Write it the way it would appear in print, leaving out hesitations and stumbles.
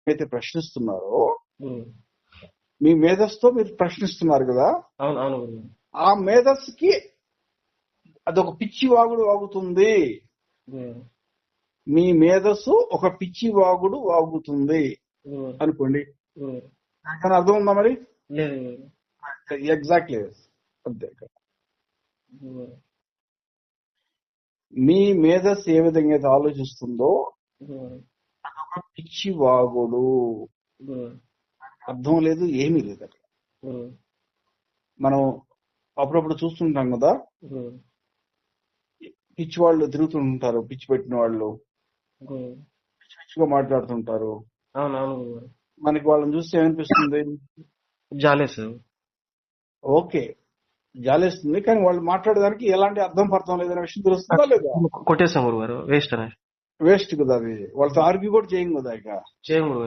అయితే ప్రశ్నిస్తున్నారో గురువు. మీ మేధస్సుతో మీరు ప్రశ్నిస్తున్నారు కదా, అవును అవును గురువు. ఆ మేధస్సుకి అదొక పిచ్చి వాగుడు వాగుతుంది. గురువు. మీ మేధస్సు ఒక పిచ్చి వాగుడు వాగుతుంది గురువు. అనుకోండి. గురువు. దానికన్నా అర్థం ఉందా మరి? లేదు గురువు. ఎగ్జాక్ట్లీ అంతే. గురువు. మీ మేధస్సు ఏ విధంగా అయితే ఆలోచిస్తుందో గురువు. అదొక పిచ్చి వాగుడు. గురువు. అర్థం లేదు, ఏమీ లేదు అక్కడ. గురువు. మనం అప్పుడప్పుడు చూస్తుంటాం కదా, గురువు. పిచ్చి వాళ్ళు తిరుగుతుంటారు, పిచ్చి పెట్టిన వాళ్ళు గురువు. పిచ్చి పిచ్చిగా మాట్లాడుతుంటారు. అవును అవును గురువు. మనకి వాళ్ళని చూస్తే ఏమనిపిస్తుంది? జాలేస్తుంది. ఓకే, జాలేస్తుంది, కానీ వాళ్ళు మాట్లాడేదానికి ఎలాంటి అర్థం పర్థం లేదనే విషయం తెలుస్తుందా లేదా? కొట్టేస్తాం గురువు గారు, వేస్ట్ అనేది. వేస్ట్ కదా అది. వాళ్ళతో ఆర్గ్యూ కూడా చేయం కదా ఇక. చేయం గురువు గారు.